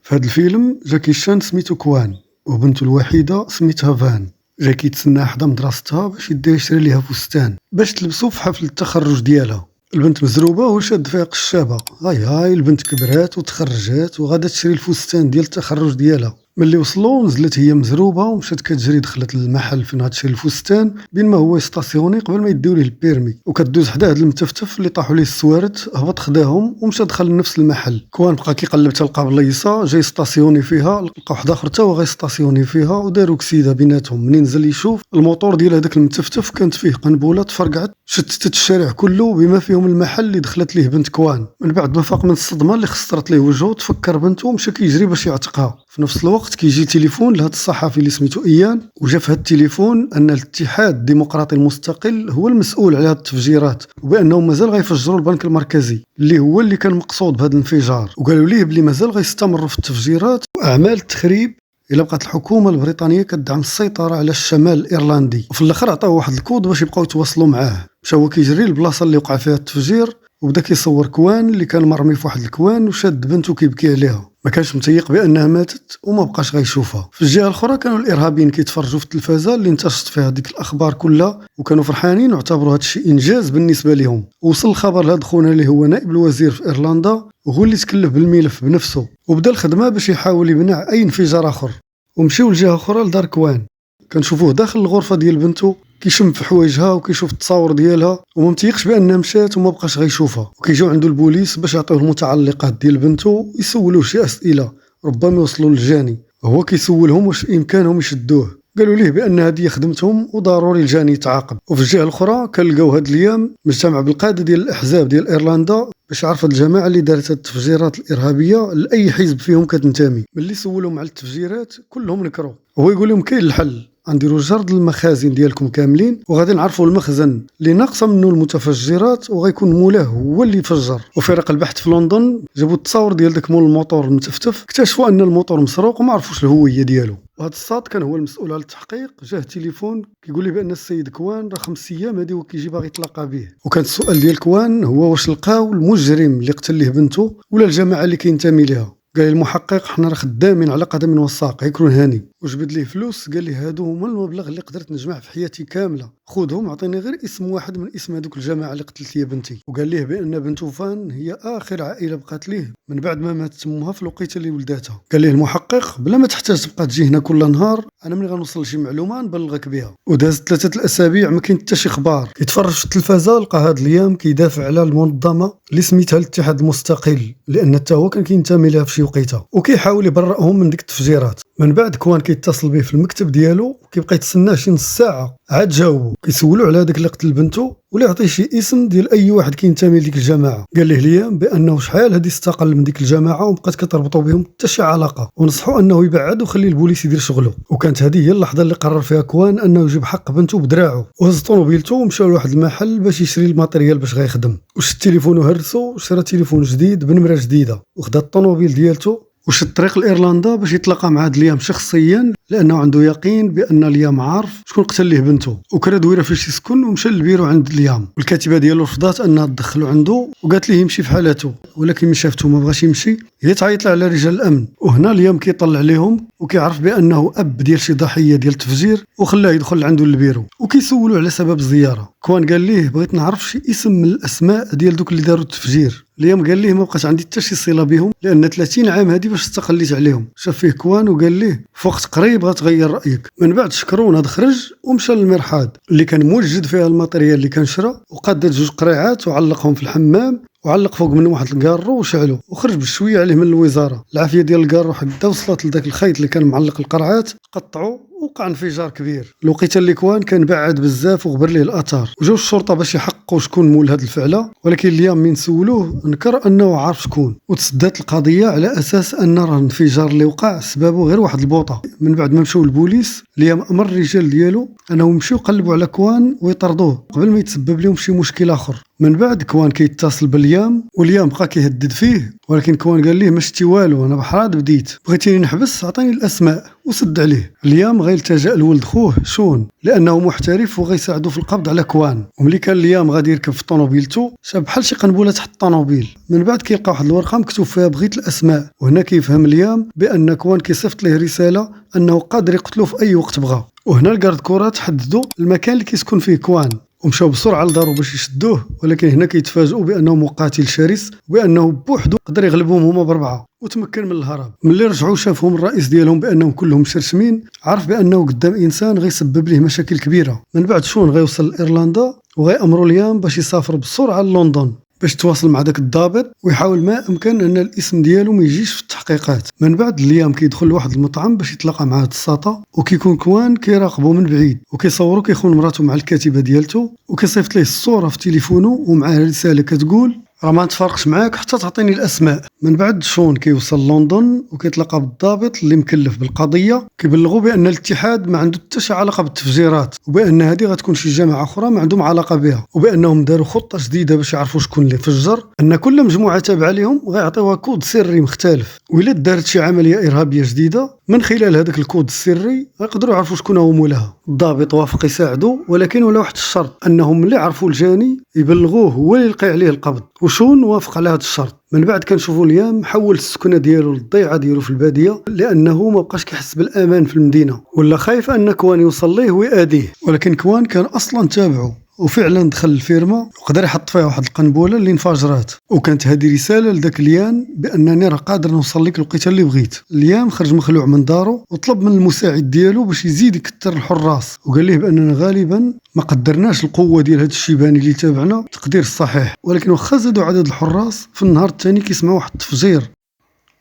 في هذا الفيلم جاكي شان سميتو كوان وبنته الوحيدة سميتها فان. جا كيتسناها حدا مدرستها باش يديها يشري ليها فستان باش تلبسو في حفل التخرج ديالها. البنت مزروبة وشاد فيها قشابة. هاي البنت كبرات وتخرجات وغادا تشري الفستان ديال التخرج ديالها. ملي وصلوا نزلت هي مزروبة ومشات كتجري دخلت للمحل فين غتشري الفستان بين ما هو يستاسيوني قبل ما يديو ليه البيرمي، وكدوز حدا هاد المتفتف اللي طاحوا ليه السوارت. هبط خداهم ومشى دخل لنفس المحل. كوان بقى كيقلب تلقى بلايصه جاي يستاسيوني فيها، لقى واحد اخر تا هو غيستاسيوني فيها وداروا كسيده بيناتهم. منين نزل يشوف الموتور ديال هذاك المتفتف كانت فيه قنبله تفرقعت شتتت الشارع كله بما فيهم المحل اللي دخلت ليه بنت كوان. من بعد ما فاق من الصدمه اللي خسرت ليه وجهه تفكر بنته ومشى كيجري باش يعتقها. في نفس الوقت كيجي تليفون لهذا الصحفي اللي سميتو ايان، وجا في هذا التليفون ان الاتحاد الديمقراطي المستقل هو المسؤول على هذه التفجيرات، وبانهم مازال غيفجروا البنك المركزي اللي هو اللي كان مقصود بهذا الانفجار، وقالوا ليه بلي مازال غيستمروا في التفجيرات واعمال التخريب الا بقات الحكومه البريطانيه كتدعم السيطره على الشمال الايرلندي. وفي الاخر عطاو واحد الكود باش يبقاو يتواصلوا معاه. مشى هو كيجري للبلاصه اللي وقع فيها التفجير وبدا كيصور كوان اللي كان مرمي في واحد الكوان وشاد بنته كيبكي عليها. ما كانش متيق بانها ماتت وما بقاش غيشوفها. في الجهه الاخرى كانوا الارهابيين كيتفرجوا في التلفازه اللي انتشرت فيها ديك الاخبار كلها، وكانوا فرحانين واعتبروا هذا الشيء انجاز بالنسبه لهم. وصل الخبر لهذا خونا اللي هو نائب الوزير في ايرلندا، وهو اللي تكلف بالملف بنفسه وبدا الخدمه باش يحاول يمنع اي انفجار اخر. ومشيو لجهه اخرى لدار كوان، كنشوفوه داخل الغرفه ديال بنته كيشم في حوايجها وكيشوف التصاور ديالها وما متيقش بانها مشات وما بقاش غيشوفها. وكيجيو عنده البوليس باش يعطيوه المتعلقات ديال بنته ويسولوه شي اسئله ربما يوصلوا للجاني. هو كيسولهم واش بامكانهم يشدوه، قالوا ليه بان هذه خدمتهم وضروري الجاني يتعاقب. وفي الجهه الاخرى كنلقاو هاد الايام مجتمع بالقاده ديال الاحزاب ديال ايرلندا باش يعرف هاد الجماعه اللي دارت هاد التفجيرات الارهابيه لاي حزب فيهم كتنتمي. ملي سولوهم على التفجيرات كلهم نكروا. هو يقول لهم كاين الحل، غنديروا جرد المخازن ديالكم كاملين وغادي نعرفوا المخزن اللي ناقصه منه المتفجرات وغيكون مولاه هو اللي فجر. وفريق البحث في لندن جابوا التصاور ديال داك مول الموتور المتفتف، اكتشفوا ان الموتور مسروق وما عرفوش الهويه ديالو. وهذا الصاد كان هو المسؤول على التحقيق. جاه تليفون كيقول لي بان السيد كوان راه 5 ايام هادي وكيجي باغي يتلاقى به. وكان السؤال ديال كوان هو واش لقاو المجرم اللي قتل ليه بنته ولا الجماعه اللي كينتمي ليها. قال المحقق حنا راه خدامين على قدم وساق يكون هاني. وجبد ليه فلوس قال لي هادو هما المبلغ اللي قدرت نجمع في حياتي كامله، خذهم عطيني غير اسم واحد من اسم هذوك الجماعه اللي قتلت لي بنتي. وقال ليه بان بنته فان هي اخر عائله بقات ليه من بعد ما ماتت امها في الوقيته اللي ولداتها. قال ليه المحقق بلا ما تحتاج تبقى تجي هنا كل نهار، انا ملي غنوصل لشي معلومه نبلغك بها. ودازت 3 الاسابيع ما كاين حتى شي اخبار. كيتفرج في التلفازه لقى هاد الايام كيدافع على المنظمه اللي سميتها الاتحاد المستقل لان حتى هو كان كينتمي لها في شي وقيته، وكيحاول يبرئهم من ديك التفجيرات. من بعد كوان كيتصل به في المكتب ديالو وكيبقى يتسناه شي نص ساعه عاد جاوبو. كيسولوا على هذاك اللي قتل بنته ولا يعطيه شي اسم ديال اي واحد كينتمي لديك الجماعه. قال ليه ليام بانه شحال هادي استقل من ديك الجماعه وبقات كتربطوا بهم حتى شي علاقه، ونصحوا انه يبعد وخلي البوليس يدير شغله. وكانت هذه هي اللحظه اللي قرر فيها كوان انه يجيب حق بنته بدراعه، وهز طوموبيلته ومشى لواحد المحل باش يشري الماتريال باش غيخدم. وشد التليفون وهرسو وشرى تليفون جديد بنمره جديده، وخدا الطوموبيل ديالته وشد الطريق لايرلندا باش يتلاقى مع هاد ليام شخصيا لانه عنده يقين بان ليام عارف شكون قتل ليه بنته. وكرا دويره فاش يسكن ومشى للبيرو عند ليام. والكاتبه ديالو رفضات انها تدخلو عنده وقالت ليه يمشي في حالته، ولكن ملي شافته ما بغاش يمشي هي تعيط له على رجال الامن. وهنا ليام كيطلع عليهم وكيعرف بانه اب ديال شي ضحيه ديال التفجير وخلاه يدخل عنده للبيرو وكيسولوا على سبب الزياره. كوان قال ليه بغيت نعرف شي اسم من الاسماء ديال دوك اللي داروا التفجير. ليام قال ليه ما بقاش عندي حتى شي صله بهم لان 30 عام هذه باش استقليت عليهم. شاف فيه كوان وقال ليه في وقت قريب غتغير رايك. من بعد شكرون هذا خرج ومشى للمرحاض اللي كان موجد فيها الماتريال اللي كان شرا، وقاد 2 قريعات وعلقهم في الحمام وعلق فوق منهم واحد الكارو وشعلو وخرج بشويه عليه من الوزاره. العافيه ديال الكارو حدا وصلت لذاك الخيط اللي كان معلق القرعات، قطعوا وقع انفجار كبير. الوقيته اللي كوان كان بعد بزاف وغبر ليه الاثار، وجاو الشرطه باش يحققوا شكون مول هذه الفعله، ولكن اليوم من سولوه انكر انه عارف شكون. وتسدات القضيه على اساس ان راه الانفجار اللي وقع سببه غير واحد البوطه. من بعد ما مشاو البوليس اليوم امر الرجال ديالو انهم يمشيو يقلبوا على كوان ويطردوه قبل ما يتسبب لهم شي مشكل اخر. من بعد كوان كيتصل باليام واليام بقى كيهدد فيه، ولكن كوان قال ليه ما شتي والو، انا بحراد بديت، بغيتيني نحبس عطيني الاسماء وسد عليه. اليام غيلتجأ لولد خوه شون لانه محترف وغيساعدو في القبض على كوان. وملي كان اليام غادي يركب في طونوبيلتو شاف بحال شي قنبله تحت الطونوبيل. من بعد كيلقى واحد الورقه مكتوب فيها بغيت الاسماء، وهنا كيفهم اليام بان كوان كيصيفط ليه رساله انه قادر يقتلو في اي وقت بغى. وهنا الكارد كورات حددوا المكان اللي كيسكن فيه كوان ومشاو بسرعه لدارو باش يشدوه، ولكن هنا كيتفاجئوا بانه مقاتل شرس وبانه بوحدو قدر يغلبهم هما بربعه وتمكن من الهرب. ملي رجعوا شافهم الرئيس ديالهم بانهم كلهم شرشمين، عرف بانه قدام انسان غيسبب ليه مشاكل كبيره. من بعد شون غيوصل لايرلندا وغيامروا اليام باش يسافر بسرعه للندن باش تواصل مع داك الضابط ويحاول ما امكن ان الاسم ديالو ما يجيش في التحقيقات. من بعد اليام كيدخل لواحد المطعم باش يتلاقى مع هاد الساطا، وكيكون كوان كيراقبو من بعيد وكيصورو كيخون مراته مع الكاتبه ديالته، وكيصيفط ليه الصوره في تليفونه ومعاه رساله كتقول راه ما نتفارقش معاك حتى تعطيني الاسماء. من بعد شون كيوصل لندن وكيتلاقى بالضابط اللي مكلف بالقضيه، كيبلغوا بان الاتحاد ما عنده حتى شي علاقه بالتفجيرات، وبان هذه غتكون شي جماعه اخرى ما عندهم علاقه بها، وبانهم داروا خطه جديده باش يعرفوا شكون اللي فجر، ان كل مجموعه تابعه لهم غيعطيوها كود سري مختلف، وإلا دارت شي عمليه ارهابيه جديده من خلال هذاك الكود السري غيقدروا يعرفوا شكون هو مولاها. الضابط وافق يساعده، ولكن ولا واحد الشرط انهم اللي عرفوا الجاني يبلغوه هو اللي يلقي عليه القبض، وشون وافق على هذا الشرط. من بعد كنشوفوا اليام حول السكنه ديالو للضيعه ديالو في الباديه، لانه ما بقاش كيحس بالامان في المدينه ولا خايف ان كوان يوصل ليه ويأذيه. ولكن كوان كان اصلا تابعه وفعلا دخل الفيرما وقدر يحط فيها واحد القنبله اللي انفجرات، وكانت هذه رساله لذاك ليان بانني راه قادر نوصل لك الوقيته اللي بغيت. ليام خرج مخلوع من دارو وطلب من المساعد ديالو باش يزيد يكثر الحراس، وقال ليه باننا غالبا ما قدرناش القوه ديال هذا الشيباني اللي تابعنا التقدير الصحيح، ولكن واخا زادوا عدد الحراس في النهار الثاني كيسمعوا واحد التفجير.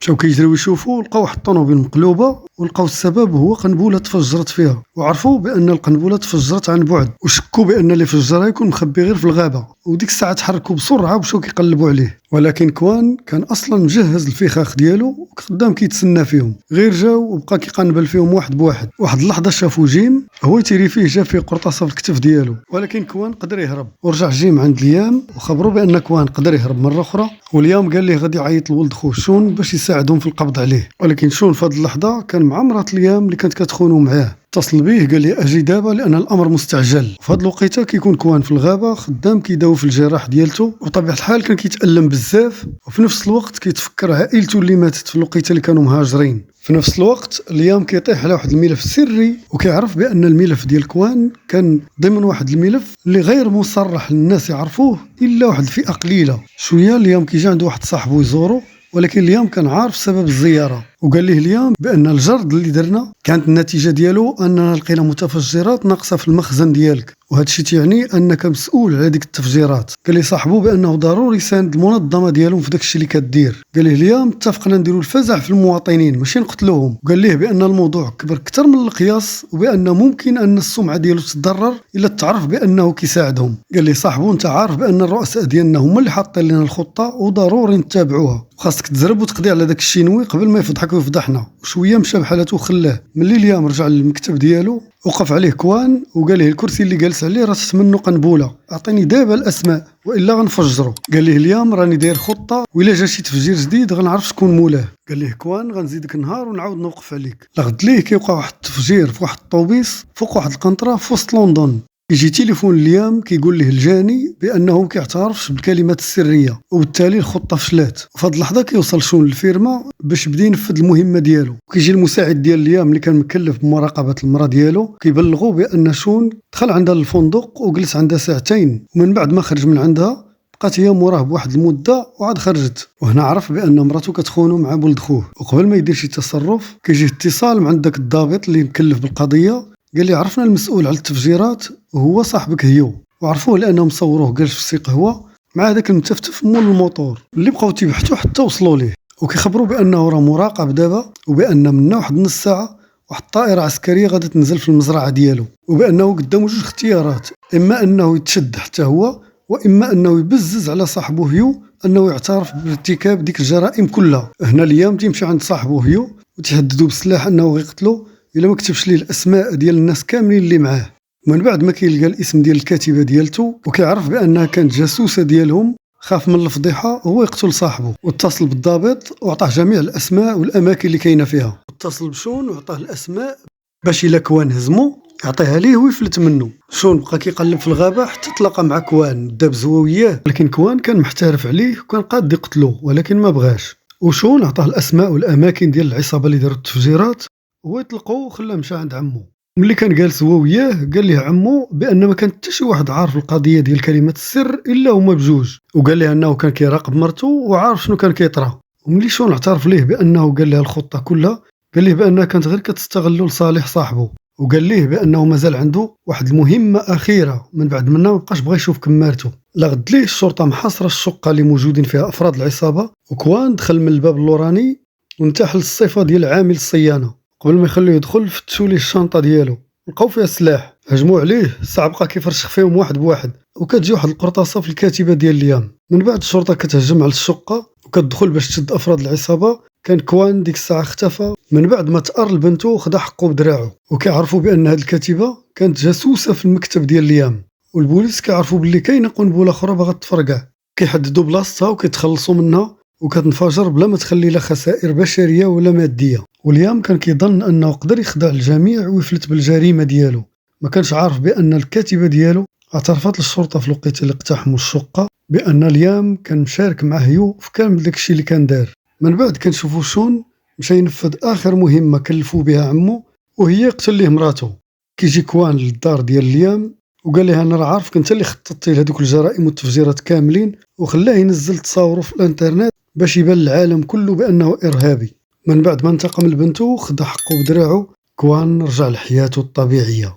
مشاو كيجريو يشوفوا، لقاو واحد الطونوبيل مقلوبه ولقاو السبب هو قنبله تفجرت فيها، وعرفوا بان القنبله تفجرت عن بعد، وشكوا بان اللي فجرها يكون مخبي غير في الغابه. وديك الساعه تحركوا بسرعه ومشاو كيقلبوا عليه، ولكن كوان كان اصلا مجهز الفخاخ ديالو وقدام كيتسنى فيهم. غير جاو وبقى كيقنبل فيهم واحد بواحد. واحد اللحظه شافوا جيم هو تيري فيه، جا فيه قرطاسه في الكتف ديالو، ولكن كوان قدر يهرب. ورجع جيم عند ليام وخبروا بان كوان قدر يهرب مره اخرى، وليام قال ليه غادي يعيط لولد خوه شون باش يساعدهم في القبض عليه. ولكن شون في هذه اللحظه كان مع مرات ليام اللي كانت كتخونو معاه، اتصل بيه قال لي اجي دابا لان الامر مستعجل. في هذه الوقيته كيكون كوان في الغابه خدام كيداوي في الجراح ديالته، وطبيعه الحال كان كيتالم بزاف، وفي نفس الوقت كيتفكر عائلته اللي ماتت في الوقيته اللي كانوا مهاجرين. في نفس الوقت اليام كيطيح على واحد الملف سري، وكيعرف بان الملف ديال كوان كان ضمن واحد الملف اللي غير مصرح للناس يعرفوه الا واحد الفئه قليله. شويه اليام كيجي عنده واحد صاحبه يزورو، ولكن اليام كان عارف سبب الزياره، وقال ليه اليام بان الجرد اللي درنا كانت النتيجه ديالو اننا لقينا متفجرات ناقصه في المخزن ديالك، وهذا الشيء تعني انك مسؤول على ديك التفجيرات. قال لي صاحبه بانه ضروري يساند المنظمه ديالهم في داك الشيء اللي كدير. قال ليه اليام اتفقنا نديروا الفزع في المواطنين ماشي نقتلوهم. وقال ليه بان الموضوع كبر اكثر من القياس، وبان ممكن ان السمعه ديالو تتضرر الا تعرف بانه كيساعدهم. قال لي صاحبه انت عارف بان الرؤساء ديالنا هما اللي حاطين لنا الخطه وضروري نتابعوها، وخاصك تزرب وتقضي على داك الشينوي قبل ما يفضحك ويفضحنا. وشويه مشى بحالته وخلاه. ملي اليام رجع للمكتب ديالو وقف عليه كوان وقال له الكرسي اللي جالس عليه راه تمنو قنبله، اعطيني دابا الاسماء والا غنفجرو. قال ليه اليام راني داير خطه والا جا شي تفجير جديد غنعرف شكون مولاه. قال ليه كوان غنزيدك نهار ونعاود نوقف عليك. لغد ليه كيوقع واحد التفجير في واحد الطوبيس فوق واحد القنطره في وسط لندن. يجي تليفون اليام كيقول ليه الجاني بانه ما كيعترفش بالكلمات السريه، وبالتالي الخطه فشلات. وفي هذه اللحظه كيوصل شون للفيرما باش يبدا ينفذ المهمه ديالو. كيجي المساعد ديال اليام اللي كان مكلف بمراقبه المراه ديالو كيبلغوا بان شون دخل عندها للفندق وجلس عندها ساعتين، ومن بعد ما خرج من عندها بقات هي موراه بواحد المده وعاد خرجت. وهنا عرف بان مراته كتخونو مع ولد خوه. وقبل ما يدير شي تصرف كيجي اتصال من عندك الضابط اللي مكلف بالقضيه، قال لي عرفنا المسؤول على التفجيرات وهو صاحبك هيو، وعرفوه لانهم صوروه جالس في سي قهوه مع هذاك المتفتف مول الموتور اللي بقاو تيبحثوا حتى وصلوا ليه. وكيخبروا بانه راه مراقب دابا، وبان من واحد نص ساعه واحد الطائره عسكريه غادي تنزل في المزرعه ديالو، وبانه قدامه جوج اختيارات، اما انه يتشد حتى هو واما انه يبزز على صاحبه هيو انه يعترف بارتكاب ديك الجرائم كلها. هنا اليوم تيمشي عند صاحبه هيو وتهددوا بالسلاح انه غيقتلو الا ما كتبش ليه الاسماء ديال الناس كاملين اللي معاه. ومن بعد ما كيلقى الاسم ديال الكاتبة ديالته وكيعرف بأنها كانت جاسوسة ديالهم، خاف من الفضيحة هو يقتل صاحبه، واتصل بالضابط وعطاه جميع الأسماء والأماكن اللي كاينة فيها. اتصل بشون وعطاه الأسماء باش إلا كوان هزمو يعطيها ليه ويفلت منه. شون بقى كيقلب في الغابة حتى تلاقى مع كوان، داب زوا وياه، لكن كوان كان محترف عليه وكان قاد يقتلو ولكن ما بغاش. وشون عطاه الأسماء والأماكن ديال العصابة اللي دارت التفجيرات، هو يطلقو وخلاه مشى عند عمو. ملي كان جالس هو وياه قال ليه عمو بان ما كان حتى شي واحد عارف القضيه ديال كلمات السر الا هما بجوج، وقال ليه انه كان كيراقب مرته وعارف شنو كان كيطرا. وملي شون اعترف ليه بانه قال ليه الخطه كلها، قال ليه بانها كانت غير كتستغلو لصالح صاحبه، وقال ليه بانه مازال عنده واحد المهمه اخيره من بعد منها ما بقاش بغى يشوف كمارته. لغد ليه الشرطه محاصره الشقه اللي موجودين فيها افراد العصابه، وكوان دخل من الباب اللوراني وانتحل الصفه ديال عامل الصيانه. قبل ما يخليه يدخل فتشوا ليه الشنطه ديالو، لقاو فيها السلاح، هجموا عليه، الساعه بقى كيفرشخ فيهم واحد بواحد، وكتجي واحد القرطاسه في الكاتبه ديال ليام. من بعد الشرطه كتهجم على الشقه وكتدخل باش تشد افراد العصابه. كان كوان ديك الساعه اختفى من بعد ما تأر لبنته وخدا حقه بدراعه، وكيعرفوا بان هاد الكاتبه كانت جاسوسه في المكتب ديال ليام، والبوليس كيعرفوا باللي كاينه قنبله اخرى باغا تفرقع، كيحددوا بلاصتها وكيتخلصوا منها وكتنفجر بلا ما تخلي لا خسائر بشريه ولا ماديه. وليام كان كيظن انه قدر يخدع الجميع ويفلت بالجريمه ديالو، ما كانش عارف بان الكاتبه ديالو اعترفت للشرطه في الوقت اللي اقتحموا الشقه بان ليام كان مشارك مع هيو في كامل داكشي اللي كان دار. من بعد كنشوفوا شون مشى ينفذ اخر مهمه كلفوا بها عمو، وهي قتل ليه مراته. كيجي كوان للدار ديال ليام وقال لها انا راه عارفك انت اللي خططتي لهذوك الجرائم والتفجيرات كاملين، وخلاه ينزل تصاوره في الانترنت باش يبان للعالم كله بانه ارهابي. من بعد ما انتقم لبنته خدا حقه بدراعه، كوان رجع لحياته الطبيعيه.